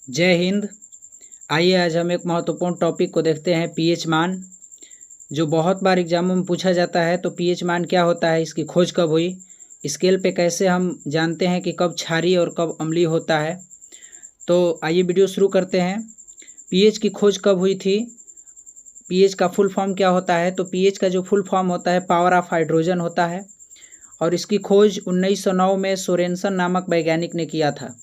जय हिंद। आइए आज हम एक महत्वपूर्ण टॉपिक को देखते हैं, पीएच मान, जो बहुत बार एग्जामों में पूछा जाता है। तो पीएच मान क्या होता है, इसकी खोज कब हुई, स्केल पे कैसे हम जानते हैं कि कब क्षारीय और कब अम्लीय होता है। तो आइए वीडियो शुरू करते हैं। पीएच की खोज कब हुई थी, पीएच का फुल फॉर्म क्या होता है। तो पीएच का जो फुल फॉर्म होता है पावर ऑफ हाइड्रोजन होता है, और इसकी खोज 1909 में सोरेनसन नामक वैज्ञानिक ने किया था।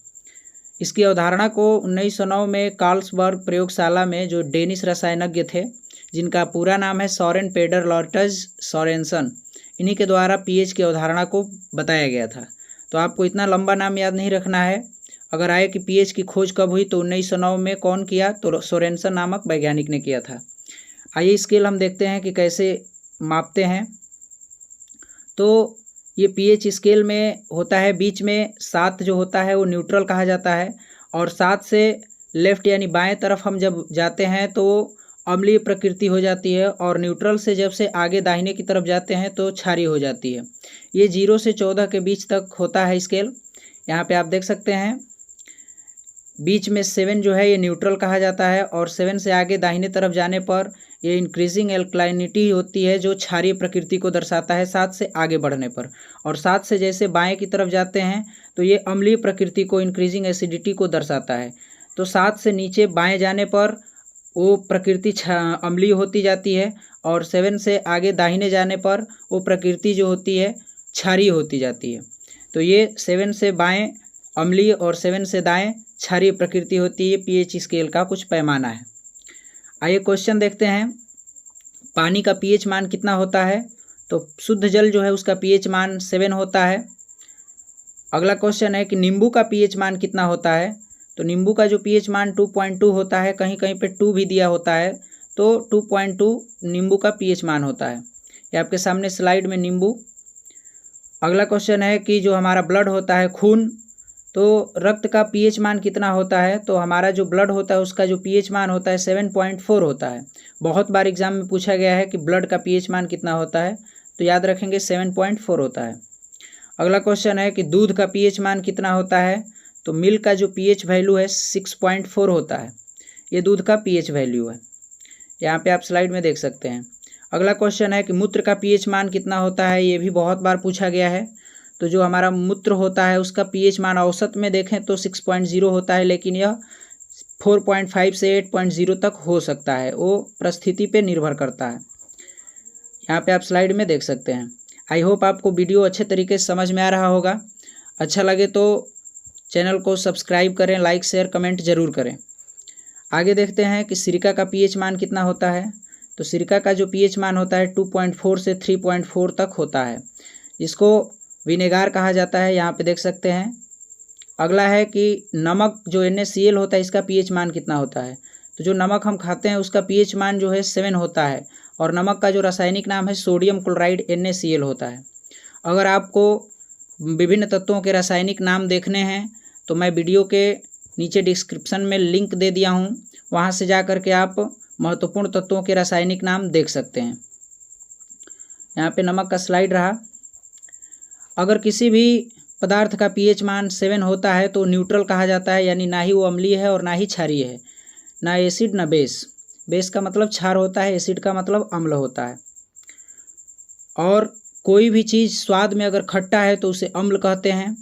इसकी अवधारणा को 1909 में कार्लसबर्ग प्रयोगशाला में जो डेनिश रसायनज्ञ थे, जिनका पूरा नाम है सोरेन पेडर लॉर्टज सोरेनसन, इन्हीं के द्वारा पीएच की अवधारणा को बताया गया था। तो आपको इतना लंबा नाम याद नहीं रखना है। अगर आए कि पीएच की खोज कब हुई तो 1909 में कौन किया, तो सोरेनसन नामक वैज्ञानिक ने किया था। आइए स्केल हम देखते हैं कि कैसे मापते हैं। तो ये पीएच स्केल में होता है, बीच में 7 जो होता है वो न्यूट्रल कहा जाता है, और 7 से लेफ्ट यानी बाएं तरफ हम जब जाते हैं तो अम्लीय प्रकृति हो जाती है, और न्यूट्रल से जब से आगे दाहिने की तरफ जाते हैं तो क्षारीय हो जाती है। ये 0 से 14 के बीच तक होता है स्केल। यहाँ पे आप देख सकते हैं बीच में 7 जो है ये न्यूट्रल कहा जाता है, और 7 से आगे दाहिने तरफ जाने पर ये इंक्रीजिंग एल्कलाइनिटी होती है, जो क्षारीय प्रकृति को दर्शाता है 7 से आगे बढ़ने पर। और 7 से जैसे बाएं की तरफ जाते हैं तो ये अम्लीय प्रकृति को, इंक्रीजिंग एसिडिटी को दर्शाता है। तो 7 से नीचे बाएं जाने पर वो प्रकृति अम्लीय होती जाती है, और 7 से आगे दाहिने जाने पर वो प्रकृति जो होती है क्षारीय होती जाती है। तो ये 7 से बाएं अम्लीय और 7 से दाएं क्षारीय प्रकृति होती है। पीएच स्केल का कुछ पैमाना है। आइए क्वेश्चन देखते हैं, पानी का पीएच मान कितना होता है। तो शुद्ध जल जो है उसका पीएच मान 7 होता है। अगला क्वेश्चन है कि नींबू का पीएच मान कितना होता है। तो नींबू का जो पीएच मान 2.2 होता है, कहीं कहीं पे 2 भी दिया होता है, तो 2.2 नींबू का पीएच मान होता है। ये आपके सामने स्लाइड में नींबू। अगला क्वेश्चन है कि जो हमारा ब्लड होता है, खून, तो रक्त का पीएच मान कितना होता है। तो हमारा जो ब्लड होता है उसका जो पीएच मान होता है 7.4 होता है। बहुत बार एग्जाम में पूछा गया है कि ब्लड का पीएच मान कितना होता है, तो याद रखेंगे 7.4 होता है। अगला क्वेश्चन है कि दूध का पीएच मान कितना होता है। तो मिल्क का जो पीएच वैल्यू है 6.4 होता है। ये दूध का पीएच वैल्यू है, यहाँ पे आप स्लाइड में देख सकते हैं। अगला क्वेश्चन है कि मूत्र का पीएच मान कितना होता है। ये भी बहुत बार पूछा गया है। तो जो हमारा मूत्र होता है उसका पीएच मान औसत में देखें तो 6.0 होता है, लेकिन यह 4.5 से 8.0 तक हो सकता है, वो परिस्थिति पे निर्भर करता है। यहाँ पे आप स्लाइड में देख सकते हैं। आई होप आपको वीडियो अच्छे तरीके से समझ में आ रहा होगा। अच्छा लगे तो चैनल को सब्सक्राइब करें, लाइक शेयर कमेंट जरूर करें। आगे देखते हैं कि सिरका का पीएच मान कितना होता है। तो सिरका का जो पीएच मान होता है 2.4 से 3.4 तक होता है, इसको विनेगार कहा जाता है। यहाँ पे देख सकते हैं। अगला है कि नमक जो NaCl होता है इसका पीएच मान कितना होता है। तो जो नमक हम खाते हैं उसका पीएच मान जो है 7 होता है, और नमक का जो रासायनिक नाम है सोडियम क्लोराइड NaCl होता है। अगर आपको विभिन्न तत्वों के रासायनिक नाम देखने हैं तो मैं वीडियो के नीचे डिस्क्रिप्शन में लिंक दे दिया हूँ, वहाँ से जा कर के आप महत्वपूर्ण तत्वों के रासायनिक नाम देख सकते हैं। यहाँ पे नमक का स्लाइड रहा। अगर किसी भी पदार्थ का पीएच मान 7 होता है तो न्यूट्रल कहा जाता है, यानी ना ही वो अम्लीय है और ना ही क्षारीय है, ना एसिड ना बेस। बेस का मतलब क्षार होता है, एसिड का मतलब अम्ल होता है। और कोई भी चीज़ स्वाद में अगर खट्टा है तो उसे अम्ल कहते हैं।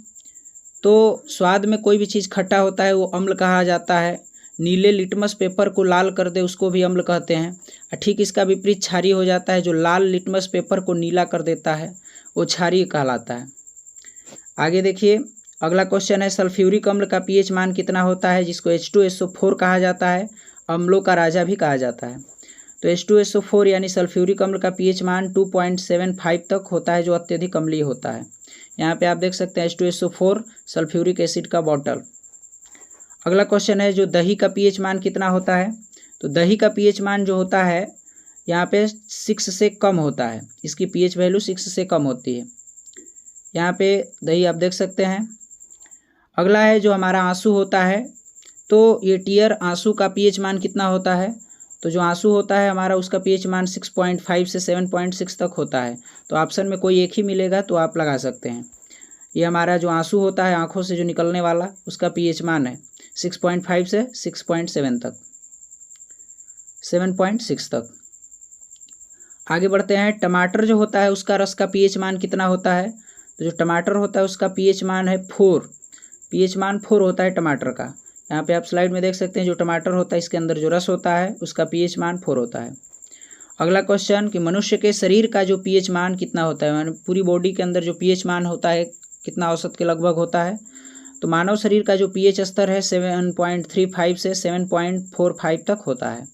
तो स्वाद में कोई भी चीज़ खट्टा होता है वो अम्ल कहा जाता है। नीले लिटमस पेपर को लाल कर दे उसको भी अम्ल कहते हैं। ठीक इसका विपरीत क्षारीय हो जाता है, जो लाल लिटमस पेपर को नीला कर देता है वो क्षारीय कहलाता है। आगे देखिए, अगला क्वेश्चन है सल्फ्यूरिक अम्ल का पीएच मान कितना होता है, जिसको H2SO4 कहा जाता है, अम्लों का राजा भी कहा जाता है। तो H2SO4 यानी सल्फ्यूरिक अम्ल का पीएच मान 2.75 तक होता है, जो अत्यधिक अम्लीय होता है। यहाँ पे आप देख सकते हैं H2SO4 सल्फ्यूरिक एसिड का बॉटल। अगला क्वेश्चन है जो दही का पीएच मान कितना होता है। तो दही का पीएच मान जो होता है यहाँ पे 6 से कम होता है, इसकी पीएच वैल्यू 6 से कम होती है। यहाँ पे दही आप देख सकते हैं। अगला है जो हमारा आंसू होता है, तो ये टीयर आंसू का पीएच मान कितना होता है। तो जो आंसू होता है हमारा उसका पीएच मान 6.5 से 7.6 तक होता है। तो ऑप्शन में कोई एक ही मिलेगा तो आप लगा सकते हैं। ये हमारा जो आंसू होता है आँखों से जो निकलने वाला, उसका pH मान है 6.5 से 6.7 तक, 7.6 तक। आगे बढ़ते हैं। टमाटर जो होता है उसका रस का pH मान कितना होता है? तो जो टमाटर होता है उसका pH मान है 4, pH मान 4 होता है टमाटर का। यहाँ पे आप स्लाइड में देख सकते हैं जो टमाटर होता है इसके अंदर जो रस होता है उसका pH मान 4 होता है। अगला क्वेश्चन कि मनुष्य के शरीर का जो pH मान कितना होता है, माने पूरी बॉडी के अंदर जो pH मान होता है कितना औसत के लगभग होता है? तो मानव शरीर का जो pH स्तर है 7.35 से 7.45 तक होता है।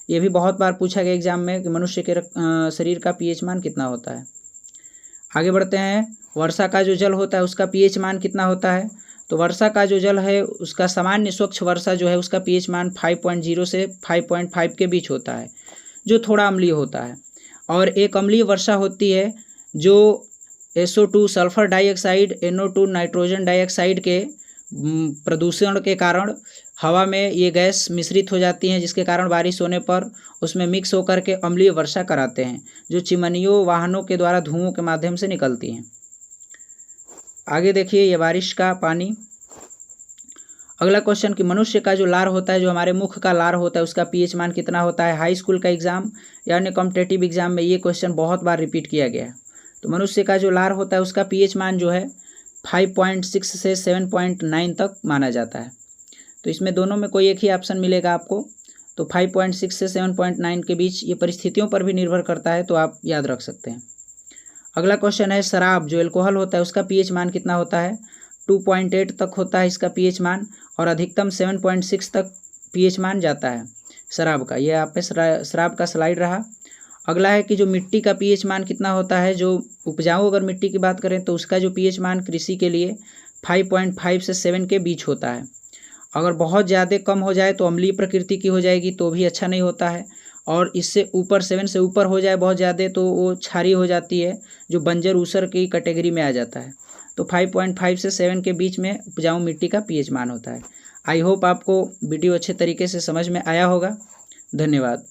ये भी बहुत बार पूछा गया एग्जाम में कि मनुष्य के शरीर का pH मान कितना होता है। आगे बढ़ते हैं। वर्षा का जो जल होता है उसका pH मान कितना होता है? तो वर्षा का जो जल है उसका सामान्य स्वच्छ वर्षा जो है उसका pH मान 5.0 से 5.5 के बीच होता है, जो थोड़ा अम्लीय होता है। और एक अम्लीय वर्षा होती है जो SO2 sulphur dioxide, NO2 nitrogen dioxide के प्रदूषण के कारण हवा में ये गैस मिश्रित हो जाती हैं, जिसके कारण बारिश होने पर उसमें मिक्स होकर के अम्लीय वर्षा कराते हैं, जो चिमनियों वाहनों के द्वारा धुओं के माध्यम से निकलती हैं। आगे देखिए ये बारिश का पानी। अगला क्वेश्चन कि मनुष्य का जो लार होता है, जो हमारे मुख का लार होता है, उसका pH मान कितना होता है? हाई स्कूल का एग्जाम या अन्य कॉम्पिटेटिव एग्जाम में ये क्वेश्चन बहुत बार रिपीट किया गया है। तो मनुष्य का जो लार होता है उसका pH मान जो है 5.6 से 7.9 तक माना जाता है। तो इसमें दोनों में कोई एक ही ऑप्शन मिलेगा आपको। तो 5.6 से 7.9 के बीच, ये परिस्थितियों पर भी निर्भर करता है, तो आप याद रख सकते हैं। अगला क्वेश्चन है शराब जो एल्कोहल होता है उसका pH मान कितना होता है? 2.8 तक होता है इसका pH मान, और अधिकतम 7.6 तक pH मान जाता है शराब का। यह आप पे शराब का स्लाइड रहा। अगला है कि जो मिट्टी का pH मान कितना होता है? जो उपजाऊ अगर मिट्टी की बात करें तो उसका जो pH मान कृषि के लिए 5.5 से 7 के बीच होता है। अगर बहुत ज़्यादा कम हो जाए तो अम्लीय प्रकृति की हो जाएगी, तो भी अच्छा नहीं होता है। और इससे ऊपर 7 से ऊपर हो जाए बहुत ज़्यादा तो वो क्षारीय हो जाती है, जो बंजर ऊसर की कैटेगरी में आ जाता है। तो 5.5 से 7 के बीच में उपजाऊ मिट्टी का pH मान होता है। आई होप आपको वीडियो अच्छे तरीके से समझ में आया होगा। धन्यवाद।